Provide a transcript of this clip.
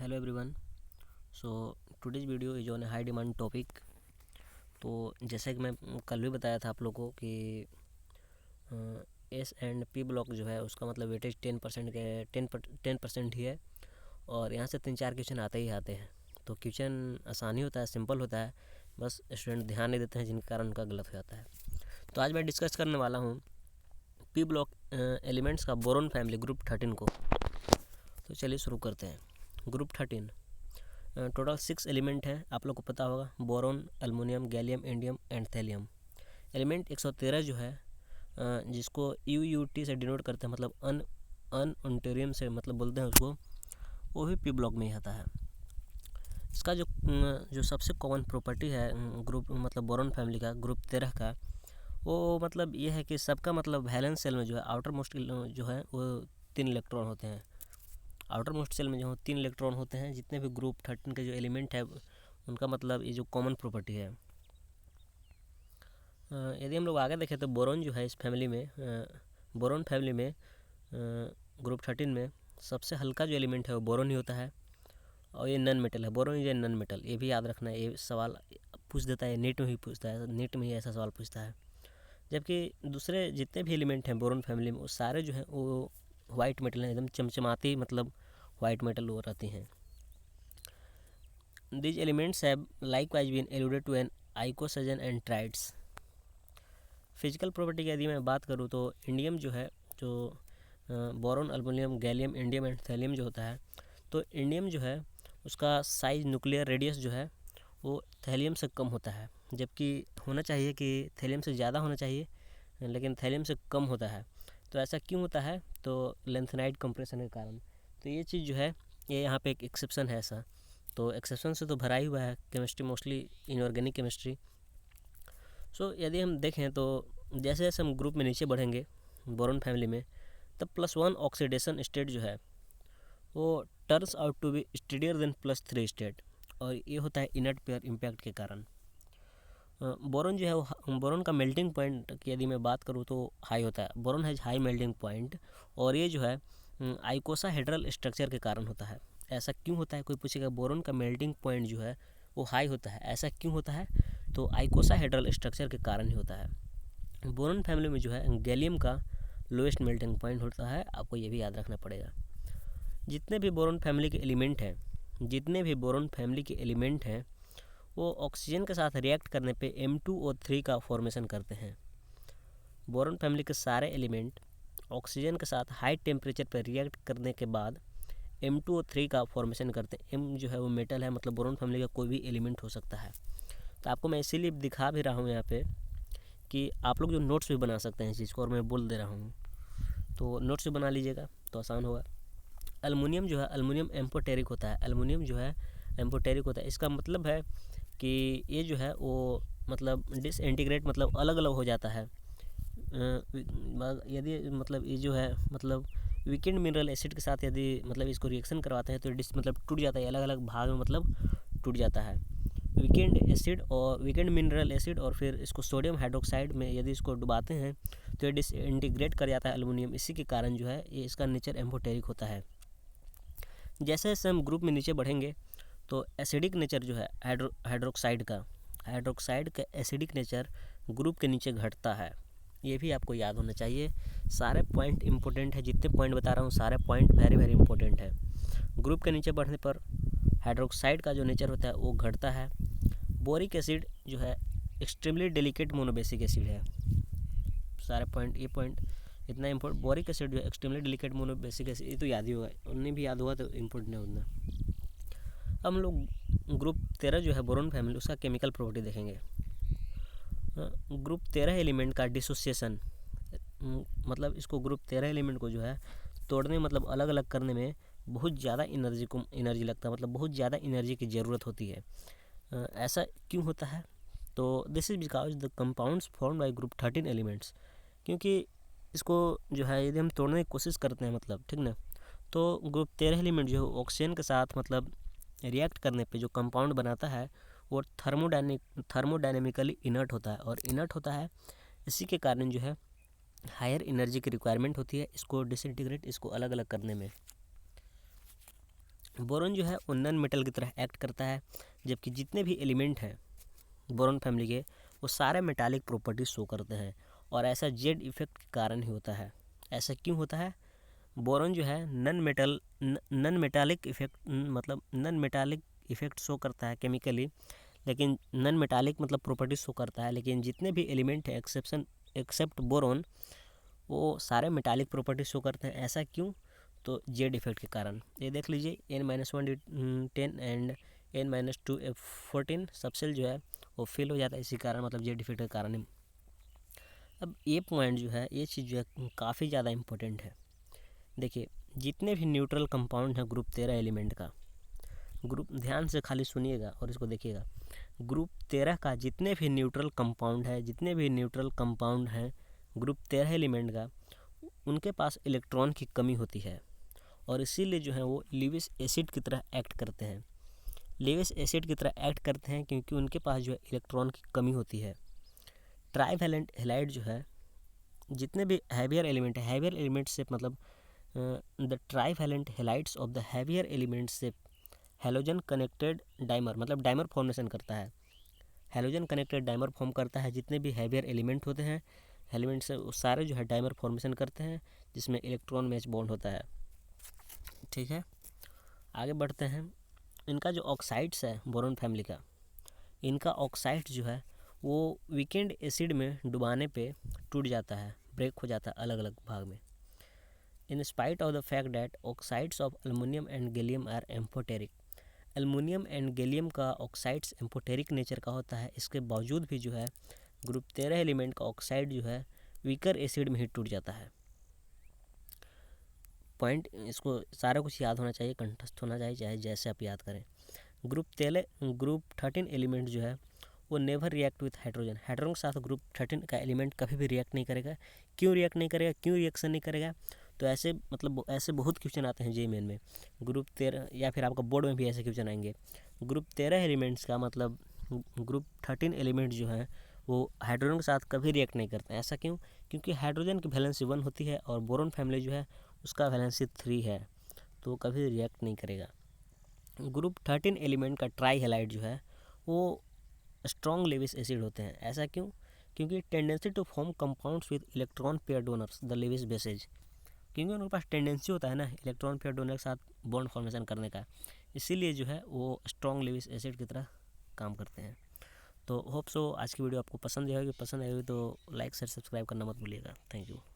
Hello everyone. So today's video is on A high demand topic. तो जैसे कि मैं कल भी बताया था आप लोगों को कि एस एंड पी ब्लॉक जो है उसका मतलब वेटेज 10% के 10% ही है और यहाँ से 3-4 क्वेश्चन आते ही आते हैं। तो क्वेश्चन आसानी होता है, सिंपल होता है, बस स्टूडेंट ध्यान नहीं देते हैं जिनके कारण उनका गलत हो जाता है। तो आज मैं डिस्कस करने वाला हूँ पी ब्लॉक एलिमेंट्स का बोरोन फैमिली ग्रुप 13 को। तो चलिए शुरू करते हैं। ग्रुप 13 टोटल 6 एलिमेंट हैं, आप लोग को पता होगा, boron, aluminium, gallium, indium and thallium. Element 113 जो है जिसको UUT से डिनोट करते हैं, मतलब अनउंटेरियम से मतलब बोलते हैं उसको, वो भी पी ब्लॉक में ही आता है। इसका जो सबसे कॉमन प्रॉपर्टी है ग्रुप मतलब बोरोन फैमिली का ग्रुप 13 का, वो मतलब ये है कि सबका मतलब वैलेंस सेल में जो है आउटर मोस्ट जो है वो 3 इलेक्ट्रॉन होते हैं। आउटर मोस्ट सेल में जो 3 इलेक्ट्रॉन होते हैं। जितने भी ग्रुप 13 के जो एलिमेंट है उनका मतलब ये जो कॉमन प्रॉपर्टी है। यदि हम लोग आगे देखें तो बोरोन जो है इस फैमिली में बोरोन फैमिली में ग्रुप 13 में सबसे हल्का जो एलिमेंट है वो बोरोन ही होता है और ये नॉन मेटल है। Boron is a non metal, ये भी याद रखना है, ये सवाल पूछ देता है, नीट में ही पूछता है, नीट में ही ऐसा सवाल पूछता है। जबकि दूसरे जितने भी एलिमेंट हैं बोरोन फैमिली में वो सारे जो हैं वो वाइट मेटल हैं, एकदम चमचमाती मतलब वाइट मेटल वो रहती हैं। These elements have likewise been alluded to in icosagen and trides। Physical property की यदि मैं बात करूँ तो इंडियम जो है, जो boron, aluminium, gallium, indium and thallium जो होता है, तो इंडियम जो है उसका साइज, न्यूक्लियर रेडियस जो है वो थैलियम से कम होता है, जबकि होना चाहिए कि थैलियम से ज़्यादा होना चाहिए, लेकिन थैलियम से कम होता है। तो ऐसा क्यों होता है? तो लेंथेनाइड कंप्रेशन के कारण। तो ये चीज़ जो है ये यहाँ पे एक एक्सेप्शन है ऐसा। तो एक्सेप्शन से तो भरा ही हुआ है केमिस्ट्री, मोस्टली इनऑर्गेनिक केमिस्ट्री। सो यदि हम देखें तो जैसे जैसे हम ग्रुप में नीचे बढ़ेंगे बोरोन फैमिली में, तब +1 ऑक्सीडेशन स्टेट जो है वो turns out to be steadier than +3 state, और ये होता है इनर्ट पेयर इम्पैक्ट के कारण। बोरोन जो है वो बोरोन का मेल्टिंग पॉइंट की यदि मैं बात करूँ तो हाई होता है। Boron has high melting point, और ये जो है आइकोसाहेड्रल स्ट्रक्चर के कारण होता है। ऐसा क्यों होता है? कोई पूछेगा बोरोन का मेल्टिंग पॉइंट जो है वो हाई होता है, ऐसा क्यों होता है? तो आइकोसाहेड्रल स्ट्रक्चर के कारण ही होता है। बोरोन फैमिली में जो है गैलियम का लोएस्ट मेल्टिंग पॉइंट होता है, आपको ये भी याद रखना पड़ेगा। जितने भी बोरोन फैमिली के एलिमेंट हैं वो ऑक्सीजन के साथ रिएक्ट करने पे M2O3 का फॉर्मेशन करते हैं। बोरोन फैमिली के सारे एलिमेंट ऑक्सीजन के साथ हाई टेम्परेचर पर रिएक्ट करने के बाद M2O3 का फॉर्मेशन करते हैं। M जो है वो मेटल है, मतलब बोरोन फैमिली का कोई भी एलिमेंट हो सकता है। तो आपको मैं इसीलिए दिखा भी रहा हूँ यहाँ पे कि आप लोग जो नोट्स भी बना सकते हैं इस चीज़ को, और मैं बोल दे रहा हूँ तो नोट्स भी बना लीजिएगा तो आसान होगा। एल्युमिनियम जो है, एल्युमिनियम एम्फोटेरिक होता है। एल्युमिनियम जो है एम्फोटेरिक होता है, इसका मतलब है कि ये जो है वो मतलब डिसइंटीग्रेट मतलब अलग अलग हो जाता है। यदि मतलब ये जो है मतलब वीकेंड मिनरल एसिड के साथ यदि मतलब इसको रिएक्शन करवाते हैं तो मतलब टूट जाता है, अलग अलग भाग में मतलब टूट जाता है। वीकेंड मिनरल एसिड और फिर इसको सोडियम हाइड्रोक्साइड में यदि इसको डुबाते हैं तो ये डिसइंटीग्रेट कर जाता है एल्युमिनियम। इसी के कारण जो है ये इसका नेचर एम्फोटेरिक होता है। जैसे जैसे हम ग्रुप में नीचे बढ़ेंगे तो एसिडिक नेचर जो है हाइड्रोक्साइड का एसिडिक नेचर ग्रुप के नीचे घटता है। ये भी आपको याद होना चाहिए। सारे पॉइंट इंपॉर्टेंट है, जितने पॉइंट बता रहा हूँ सारे पॉइंट वेरी वेरी इंपॉर्टेंट है। ग्रुप के नीचे बढ़ने पर हाइड्रोक्साइड का जो नेचर होता है वो घटता है। बोरिक एसिड जो है एक्सट्रीमली डेलिकेट मोनोबेसिक एसिड है। सारे पॉइंट, ये पॉइंट इतना इम्पोर्टेंट। बोरिक एसिड जो है एक्सट्रीमली डेलिकेट मोनोबेसिक एसिड, ये तो याद ही होगा, उन्हें भी याद हुआ तो इम्पोर्टेंट है उतना। हम लोग ग्रुप 13 जो है बोरोन फैमिली, उसका केमिकल प्रॉपर्टी देखेंगे। ग्रुप 13 एलिमेंट का डिसोसिएशन, मतलब इसको ग्रुप 13 एलिमेंट को जो है तोड़ने मतलब अलग अलग करने में बहुत ज़्यादा एनर्जी लगता है, मतलब बहुत ज़्यादा एनर्जी की ज़रूरत होती है। ऐसा क्यों होता है? तो this is because the compounds form by group 13 elements, क्योंकि इसको जो है यदि हम तोड़ने की कोशिश करते हैं मतलब, ठीक ना, तो ग्रुप 13 एलिमेंट जो है ऑक्सीजन के साथ मतलब रिएक्ट करने पे जो कंपाउंड बनाता है वो थर्मोडायनेमिकली इनर्ट होता है, और इनर्ट होता है इसी के कारण जो है हायर एनर्जी की रिक्वायरमेंट होती है इसको डिसइंटीग्रेट, इसको अलग अलग करने में। बोरॉन जो है वो नॉन मेटल की तरह एक्ट करता है, जबकि जितने भी एलिमेंट हैं बोरॉन फैमिली के वो सारे मेटालिक प्रॉपर्टीज शो करते हैं, और ऐसा जेड इफेक्ट के कारण ही होता है। ऐसा क्यों होता है? बोरॉन जो है नॉन मेटालिक इफेक्ट मतलब नॉन मेटालिक इफेक्ट शो करता है केमिकली, लेकिन नॉन मेटालिक मतलब प्रॉपर्टीज शो करता है, लेकिन जितने भी एलिमेंट हैं एक्सेप्ट बोरॉन वो सारे मेटालिक प्रॉपर्टीज शो करते हैं। ऐसा क्यों? तो जेड इफेक्ट के कारण। ये देख लीजिए N-1 10 and N-2 F14 subshell जो है वो फिल हो जाता है इसी कारण, मतलब जेड इफेक्ट के कारण। अब ये पॉइंट जो है, ये चीज़ जो है काफ़ी ज़्यादा इम्पोर्टेंट है। देखिए, जितने भी न्यूट्रल कंपाउंड है ग्रुप 13 एलिमेंट का, ग्रुप ध्यान से खाली सुनिएगा और इसको देखिएगा, ग्रुप 13 का जितने भी न्यूट्रल कंपाउंड हैं ग्रुप 13 एलिमेंट का, उनके पास इलेक्ट्रॉन की कमी होती है, और इसीलिए जो है वो लीविस एसिड की तरह एक्ट करते हैं। लीविस एसिड की तरह एक्ट करते हैं क्योंकि उनके पास जो है इलेक्ट्रॉन की कमी होती है। ट्राइवैलेंट हैलाइड जो है, जितने भी हैवियर एलिमेंट से मतलब the trivalent halides of the heavier element से हैलोजन कनेक्टेड डाइमर मतलब डाइमर फॉर्मेशन करता है। हैलोजन कनेक्टेड डाइमर फॉर्म करता है। जितने भी हैवियर एलिमेंट होते हैं एलिमेंट से वो सारे जो है डाइमर फॉर्मेशन करते हैं, जिसमें इलेक्ट्रॉन मैच बॉन्ड होता है। ठीक है, आगे बढ़ते हैं। इनका जो ऑक्साइड्स है बोरॉन फैमिली का, इनका ऑक्साइड जो है वो वीकेंड एसिड में डुबाने पे टूट जाता है, ब्रेक हो जाता है अलग अलग भाग में। In spite of the fact that oxides of aluminium and gallium are amphoteric, aluminium and gallium का ऑक्साइड्स एम्फोटेरिक नेचर का होता है, इसके बावजूद भी जो है ग्रुप 13 एलिमेंट का ऑक्साइड जो है वीकर एसिड में ही टूट जाता है। पॉइंट इसको सारा कुछ याद होना चाहिए, कंठस्थ होना चाहिए, चाहे जैसे आप याद करें। ग्रुप 13 एलिमेंट जो है वो never react with hydrogen, hydrogen के साथ ग्रुप 13 का एलिमेंट कभी भी रिएक्ट नहीं करेगा। क्यों रिएक्ट नहीं करेगा, क्यों रिएक्शन नहीं करेगा? तो ऐसे मतलब ऐसे बहुत क्वेश्चन आते हैं जेईई मेन में, ग्रुप 13 या फिर आपका बोर्ड में भी ऐसे क्वेश्चन आएंगे। ग्रुप 13 एलिमेंट्स का मतलब ग्रुप 13 एलिमेंट जो है वो हाइड्रोजन के साथ कभी रिएक्ट नहीं करते हैं। ऐसा क्यों? क्योंकि हाइड्रोजन की वैलेंसी 1 होती है और बोरॉन फैमिली जो है उसका वैलेंसी 3 है, तो कभी रिएक्ट नहीं करेगा। ग्रुप 13 एलिमेंट का ट्राई हैलाइड जो है वो स्ट्रॉन्ग लेविस एसिड होते हैं। ऐसा क्यों? क्योंकि tendency to form compounds with electron pair donors the Lewis bases, क्योंकि उनके पास टेंडेंसी होता है ना इलेक्ट्रॉन पेयर डोनर के साथ बॉन्ड फॉर्मेशन करने का, इसीलिए जो है वो स्ट्रॉन्ग लेविस एसिड की तरह काम करते हैं। तो होप सो आज की वीडियो आपको पसंद आएगी तो लाइक शेयर सब्सक्राइब करना मत भूलिएगा। Thank you.